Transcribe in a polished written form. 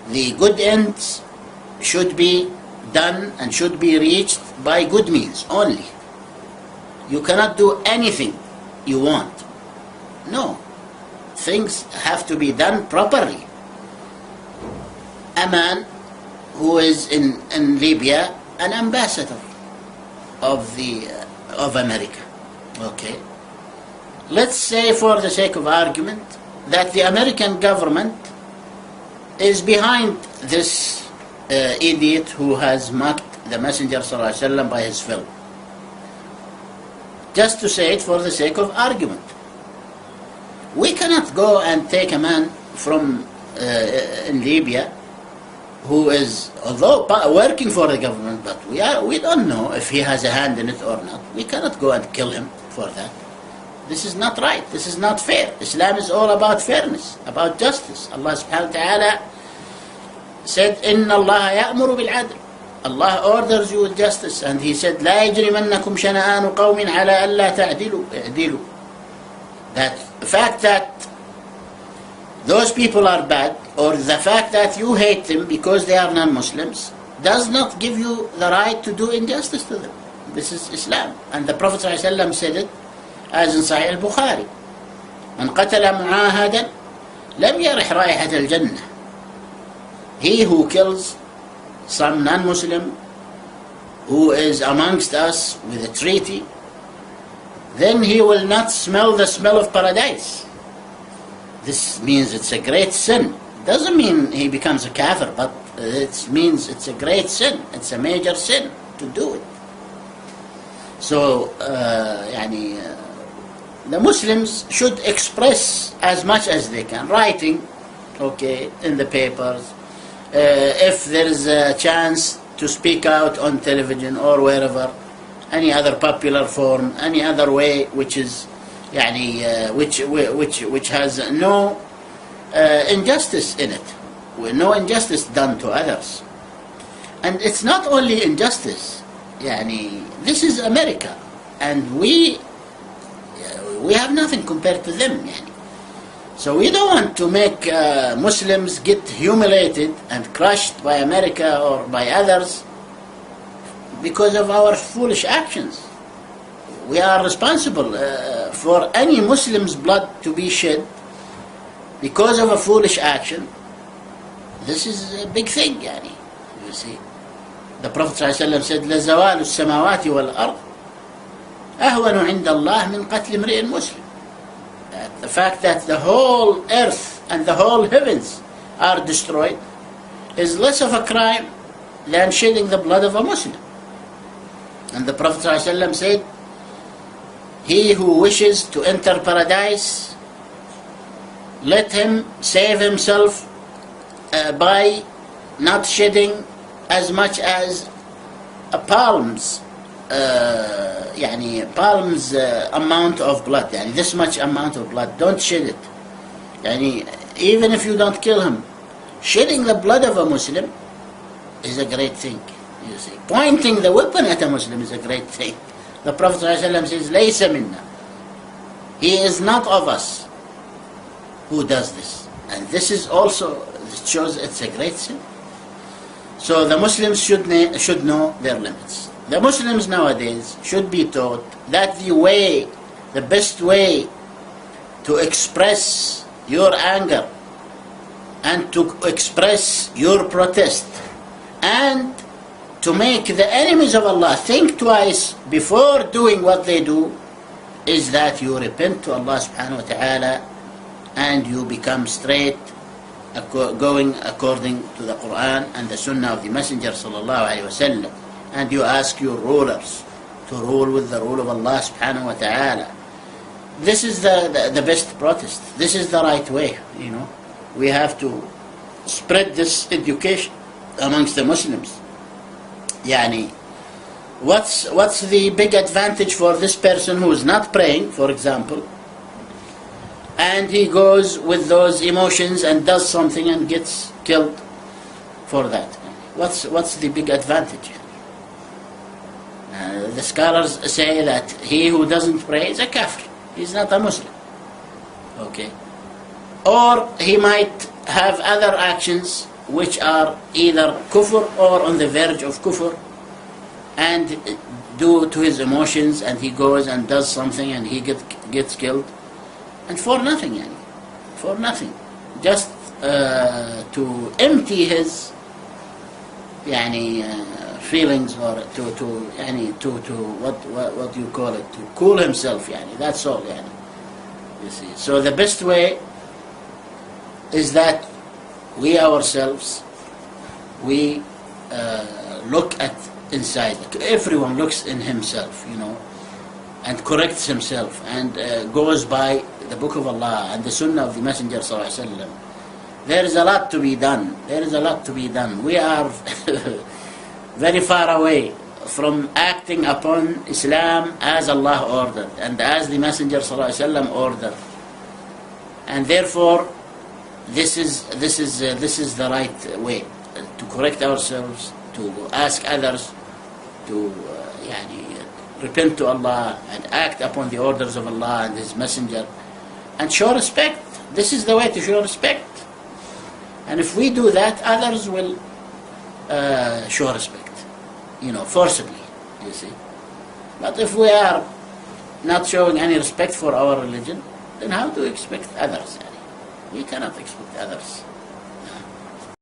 the good ends should be done and should be reached by good means only. You cannot do anything you want. No. Things have to be done properly. A man who is in Libya, an ambassador of America. Okay. Let's say, for the sake of argument, that the American government is behind this idiot who has mocked the Messenger ﷺ by his film. Just to say it for the sake of argument. We cannot go and take a man from in Libya who is, although working for the government, but we don't know if he has a hand in it or not. We cannot go and kill him for that. This is not right. This is not fair. Islam is all about fairness, about justice. Allah subhanahu wa ta'ala said, إِنَّ اللَّهَ يَأْمُرُ بِالْعَدْلِ. Allah orders you with justice, and He said, لَا يَجْرِمَنَّكُمْ شَنَآنُ قَوْمٍ عَلَىٰ أَلَّا تَعْدِلُوا اعْدِلُوا. That the fact that those people are bad, or the fact that you hate them because they are non-Muslims, does not give you the right to do injustice to them. This is Islam. And the Prophet ﷺ said it, as in Sahih al-Bukhari, من قتل معاهدا لم يرح رائحة الجنة. He who kills some non-Muslim who is amongst us with a treaty, then he will not smell the smell of paradise. This means it's a great sin. Doesn't mean he becomes a kafir, but it means it's a great sin. It's a major sin to do it. So, the Muslims should express as much as they can, writing, okay, in the papers. If there is a chance to speak out on television or wherever, any other popular form, any other way which is, which has no injustice in it, with no injustice done to others. And it's not only injustice. This is America, and we have nothing compared to them. So we don't want to make Muslims get humiliated and crushed by America or by others because of our foolish actions. We are responsible for any Muslim's blood to be shed because of a foolish action. This is a big thing, you see. The Prophet ﷺ said, لَزَوَالُ السَّمَاوَاتِ وَالْأَرْضِ أَهْوَنُ عِنْدَ اللَّهِ مِنْ قَتْلِ امْرِئٍ مُسْلِمٍ. The fact that the whole earth and the whole heavens are destroyed is less of a crime than shedding the blood of a Muslim. And the Prophet ﷺ said, he who wishes to enter paradise, let him save himself by not shedding as much as a palm's amount of blood. This much amount of blood, don't shed it. Even if you don't kill him, shedding the blood of a Muslim is a great thing. You see, pointing the weapon at a Muslim is a great thing. The Prophet ﷺ says, لَيْسَ مِنَّا. He is not of us who does this. And this is also, it shows it's a great sin. So the Muslims should know their limits. The Muslims nowadays should be taught that the best way to express your anger and to express your protest and to make the enemies of Allah think twice before doing what they do is that you repent to Allah subhanahu wa ta'ala and you become straight, going according to the Quran and the Sunnah of the Messenger sallallahu alayhi wa sallam. And you ask your rulers to rule with the rule of Allah subhanahu wa ta'ala. This is the best protest. This is the right way, We have to spread this education amongst the Muslims. What's the big advantage for this person who is not praying, for example, and he goes with those emotions and does something and gets killed for that? What's the big advantage? The scholars say that he who doesn't pray is a kafir. He's not a Muslim. Okay. Or he might have other actions which are either kufr or on the verge of kufr, and due to his emotions, and he goes and does something and he gets killed, and for nothing, yani, for nothing, just to empty his feelings, or to what you call it, to cool himself, that's all, you see. So the best way is that we ourselves, we look at inside. Everyone looks in himself, and corrects himself, and goes by the Book of Allah and the Sunnah of the Messenger sallallahu alaihi wasallam. There is a lot to be done. There is a lot to be done. We are very far away from acting upon Islam as Allah ordered and as the Messenger sallallahu alaihi wasallam ordered, and therefore this is the right way to correct ourselves, to ask others to repent to Allah and act upon the orders of Allah and His Messenger, and show respect. This is the way to show respect. And if we do that, others will show respect, forcibly, you see. But if we are not showing any respect for our religion, then how do we expect others? We cannot expect others.